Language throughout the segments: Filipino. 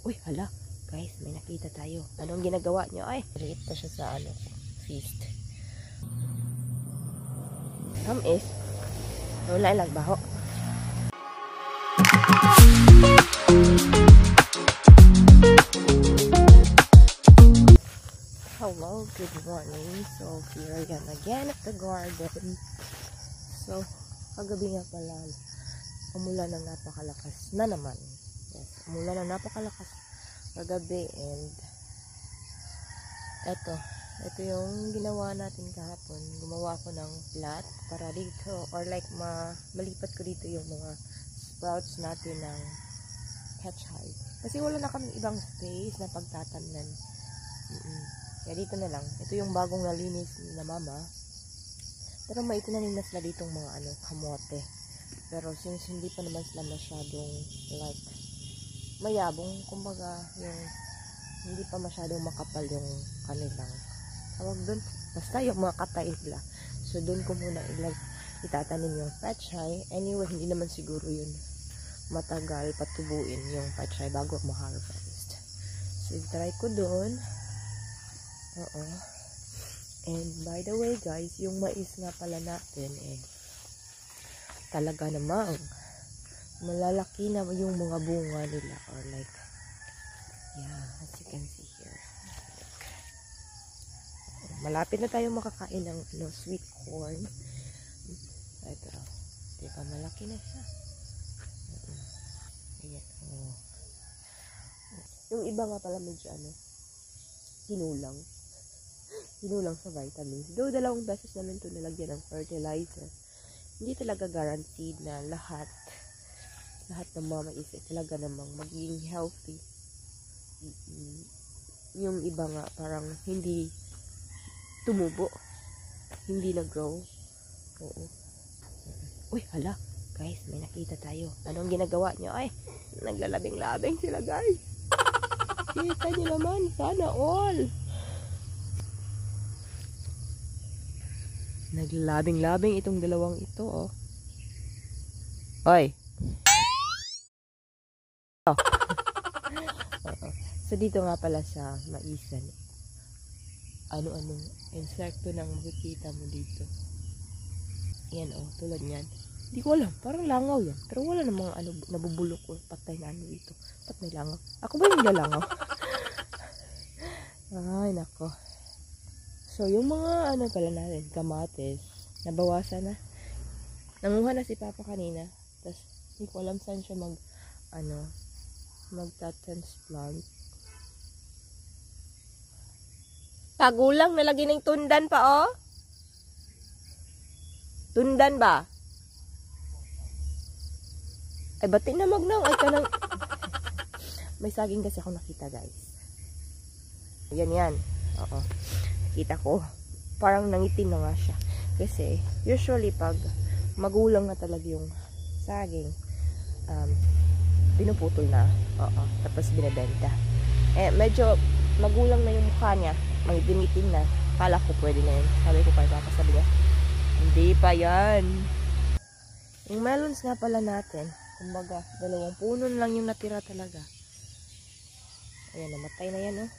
Uy, hala. Guys, may nakita tayo. Anong ginagawa nyo? Ay, liit pa siya sa feast. Is, wala lang baho. Hello, good morning. So, here I am again at the garden. So, kagabi nga pala, umulan ng napakalakas na naman. Yes, umulan ng napakalakas kagabi, and ito yung ginawa natin kahapon. Gumawa ako ng plot para dito, or like malipat ko dito yung mga sprouts natin ng pechay. Kasi wala na kaming ibang space na pagtatamnan. Kaya dito na lang. Ito yung bagong nalinis na mama. Pero may itinanim na sila ditong mga kamote. Pero since hindi pa naman sila masyadong like mayabong, kumbaga yung hindi pa masyadong makapal yung kanilang tawag dun, basta yung mga kataibla. So dun ko muna itatanim yung pechay. Anyway, hindi naman siguro yun matagal patubuin yung pechay bago ma-harvest. So try ko dun. And by the way guys, yung mais nga pala natin talaga namang malalaki na yung mga bunga nila, or like as you can see here. Malapit na tayo makakain ng sweet corn. Ito, diba malaki na siya. Ayan, yung iba nga pala medyo hinulang sa vitamins. Though 2 beses namin ito nilagyan ng fertilizer. Hindi talaga guaranteed na lahat ng mga mais talaga namang magiging healthy. Yung iba nga parang hindi tumubo, hindi nag-grow. Oo. Uy, hala. Guys, may nakita tayo. Anong ginagawa nyo? Ay, naglalabing-labing sila guys. Kita nyo naman. Sana all. Naglalabing-labing itong dalawang ito, oh. Hoy. So dito nga pala sa maisan, ano-anong insekto nang makikita mo dito. Yan, tulad niyan. Hindi ko alam, parang langaw yan. Pero wala namang nabubulok o patay na dito. Ba't may langaw? Ako ba yung lalangaw? Ay, nako. So yung mga pala natin, kamates, nabawasan na. Nanguha na si Papa kanina. Tapos hindi ko alam saan siya magta-transplant. Tagulang, nalagay ng tundan pa, oh. Tundan ba? Ay, ba't tinamag na? Ay, kanang may saging kasi ako nakita, guys. Yan. Oo. Kita ko. Parang nangitim na nga siya. Kasi, usually, pag magulang na talaga yung saging, pinuputol na. Oo. Tapos binibenta. Medyo magulang na yung mukha niya. May dinitin na. Kala ko pwede na yun. Sabi ko kay Papa, sabi niya, hindi pa yan. Yung melons nga pala natin, kumbaga, 2 puno lang yung natira talaga. Ayan, namatay na yan, oh.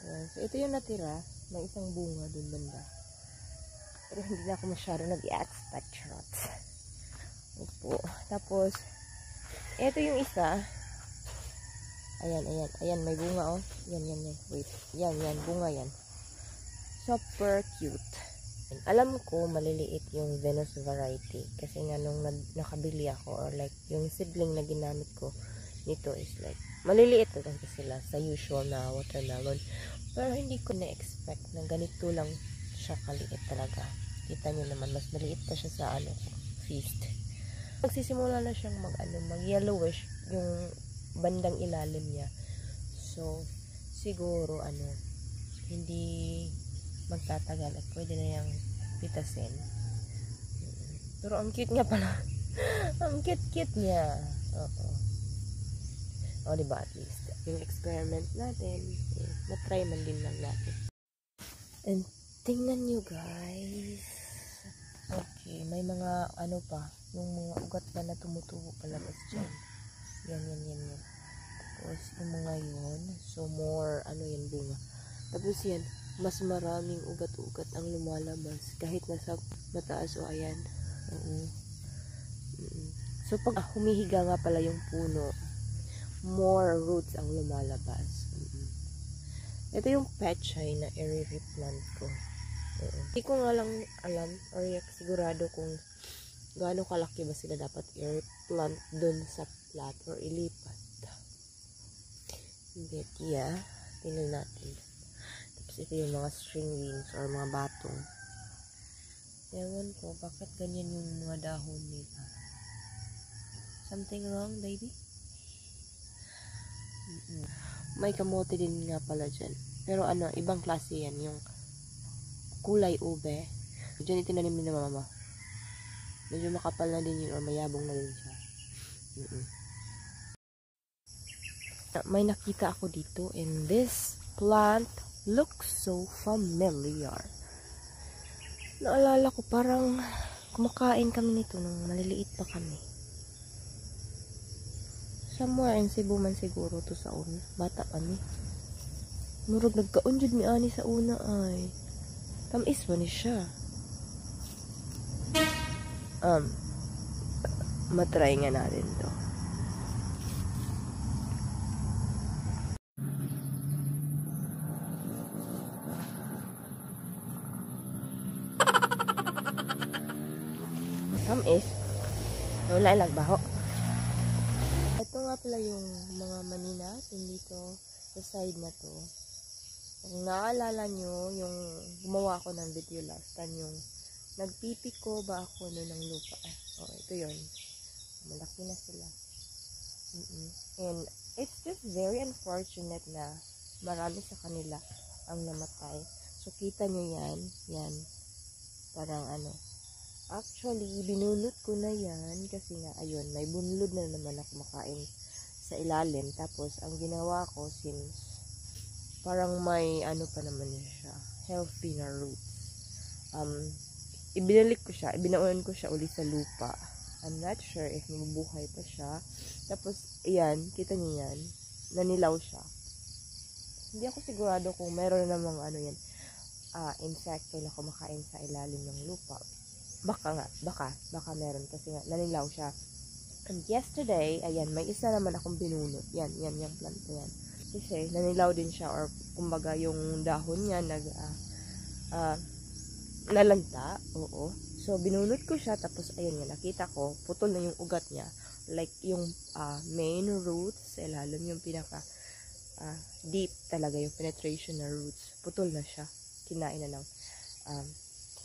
Ayan, so ito yung natira. May isang bunga dun banda. Pero hindi na ako masyado nag-expect shots. Opo. Tapos, ito yung isa. Ayan, may bunga, oh. Yan. Wait. Yan, bunga yan. Super cute. And alam ko, maliliit yung Venus variety. Kasi nga nung nakabili ako, or like, yung seedling na ginamit ko nito is like, maliliit na lang sila sa usual na watermelon. Pero hindi ko na-expect na ganito lang siya kaliit talaga. Kita nyo naman, mas maliit pa siya sa feast. Magsisimula na siyang mag-yellowish yung bandang ilalim niya. So, siguro, hindi magtatagal at pwede na yung pitasin. Pero ang cute nga pala. Ang cute niya. Oo. Diba, at least, yung experiment natin, na-try man din lang natin. And, tingnan nyo, guys. Okay, may mga, yung mga ugat pa na tumutubo palabas dyan. Yan. Tapos, Tapos yung mga yun, so more, yan, bunga. Tapos yan, mas maraming ugat-ugat ang lumalabas kahit nasa mataas o ayan. Oo. So pag humihiga nga pala yung puno, more roots ang lumalabas. Ito yung pechay na i-replant ko. Hindi ko nga lang alam or sigurado kung gaano kalaki ba sila dapat i-replant dun sa plat or ilipat. But yeah, tingnan natin. Tapos ito yung mga string beans or mga batong. Ewan ko, bakit ganyan yung mga dahon nila? Something wrong, baby? May kamote din nga pala dyan. Pero ibang klase yan. Yung kulay ube. Diyan itinanim ni mama. Medyo makapal na din yun or mayabong na din siya. May nakita ako dito and this plant looks so familiar. Naalala ko parang kumakain kami nito nung maliliit pa kami. Somewhere in Cebu man siguro to sa una. Bata kami. Murag nagkaunjud mi ani sa una ay. Tamis ba ni siya? Matry nga natin to. Tamis. Wala lagbaho. Ito nga pala yung mga mani natin dito sa side na to. Kung naalala nyo, yung gumawa ako ng video last time, yung nagpipiko ba ako ng lupa. Ito yun. Malaki na sila. And it's just very unfortunate na marami sa kanila ang namatay. So, kita nyo yan. Yan. Parang actually, binunot ko na yan kasi nga, ayun, may bunlod na naman ako makain sa ilalim. Tapos, ang ginawa ko, since parang may pa naman siya, healthy na roots. Ibinalik ko siya, ibinaon ko siya uli sa lupa. I'm not sure if mabubuhay pa siya. Tapos, ayan, kita niyo yan, nanilaw siya. Hindi ako sigurado kung meron namang yan, insecto na kumakain sa ilalim ng lupa. Baka meron kasi nga, nanilaw siya. And yesterday, ayan, may isa naman akong binunot. Yan, yung plant na yan. Kasi, nanilaw din siya or kumbaga yung dahon niya nalanta. Oo. So, binunot ko siya tapos, ayun nga, nakita ko, putol na yung ugat niya. Like, yung main roots, sa ilalim yung pinaka deep talaga yung penetration na roots. Putol na siya. Kinain na ng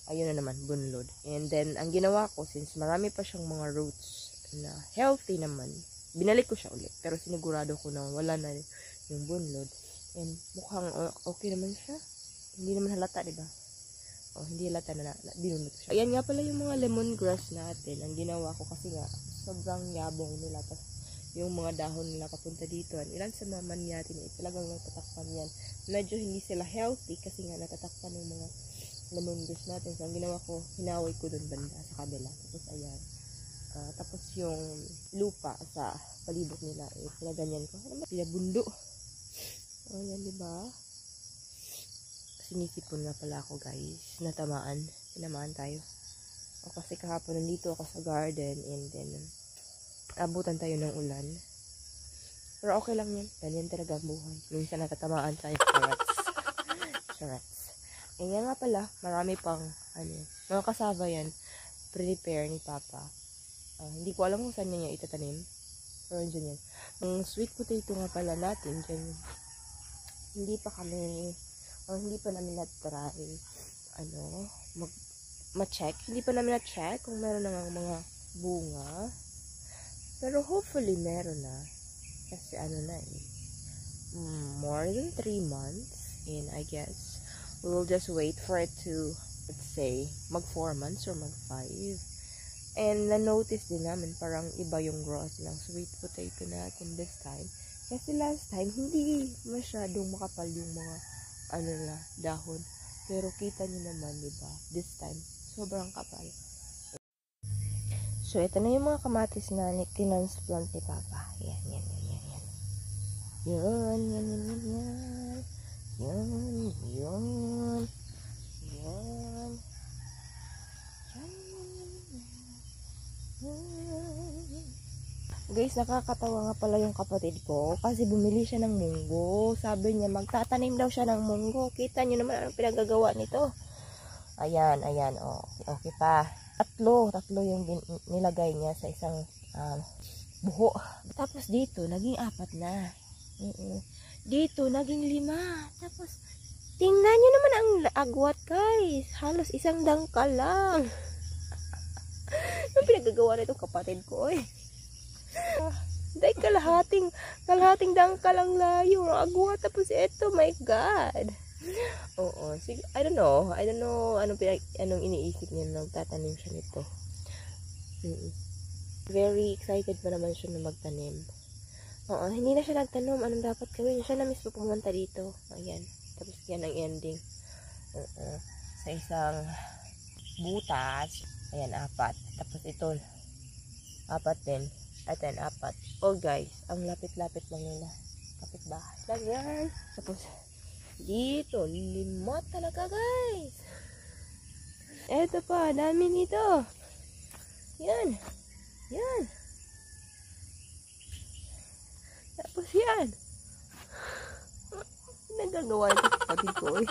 ayun na naman, bunlod. And then, ang ginawa ko, since marami pa siyang mga roots na healthy naman, binalik ko siya ulit. Pero sinigurado ko na wala na yung bunlod. And mukhang okay naman siya. Hindi naman halata, diba? Hindi halata na binunod ko siya. Ayan nga pala yung mga lemongrass natin. Ang ginawa ko kasi nga, sobrang yabong nila. Tapos, yung mga dahon nila papunta dito. Ilan sa mga manyatin talagang natatakpan yan. Medyo hindi sila healthy kasi nga natatakpan yung mga lemongrass natin. So, ang ginawa ko, hinaway ko dun banda sa kabila. Tapos, ayan. Tapos, yung lupa sa palibot nila, pinaganyan ko. Pinabundo. Ayan, diba? Sinisipon nga pala ako, guys. Tinamaan tayo. Kasi kahapon nandito ako sa garden and then, abutan tayo ng ulan. Pero okay lang yan. Ganyan talaga ang buhay. Minsan natatamaan tayo. Charats. Kaya nga pala, marami pang, mga kasava yan, prepare ni Papa. Hindi ko alam kung saan niya itatanim. Pero dyan yan. Ang sweet potato nga pala natin, dyan, hindi pa namin na-try, ma-check. Hindi pa namin na-check kung meron na mga bunga. Pero hopefully meron na. Kasi more than 3 months. And I guess, we'll just wait for it to, let's say, mag 4 months or mag 5. And na-notice din namin parang iba yung growth ng sweet potato natin this time. Kasi last time, hindi masyadong makapal yung mga dahon. Pero kita nyo naman, diba? This time, sobrang kapal. So, ito na yung mga kamatis na tinransplant ni Papa. Yan. Yan, yan, yan, yan, yan. Yan, yan. Yan. Guys, nakakatawa nga pala yung kapatid ko kasi bumili siya ng munggo. Sabi niya magtatanim daw siya ng munggo. Kita niyo naman anong pinagagawa nito. Ayan, ayan, oh. Okay pa. Tatlo yung nilagay niya sa isang buho. Tapos dito, naging 4 na. Dito, naging 5. Tapos, tingnan niyo naman ang agwat, guys. Halos isang dangkal lang. Yung pinagagawa nito kapatid ko, eh. Dahil kalahating dangkal ang layo. Ang agwat. Tapos ito, my God. Oo. I don't know anong iniisip niya nung tatanim siya nito. Very excited pa naman siya na magtanim. Oo, hindi na siya nagtanom. Anong dapat gawin? Siya na mismo pumunta dito. Ayan. Tapos yan ang ending. Oo. Sa isang butas. Ayan, 4. Tapos ito, 4 din. At then 4. Oh guys, ang lapit-lapit lang nila. Kapit bahay. Lagyan. Tapos, dito, 5 talaga guys. Eto pa, dami nito. Yan. Yan. Tapos yan. Nagagawa ito kapatid ko eh.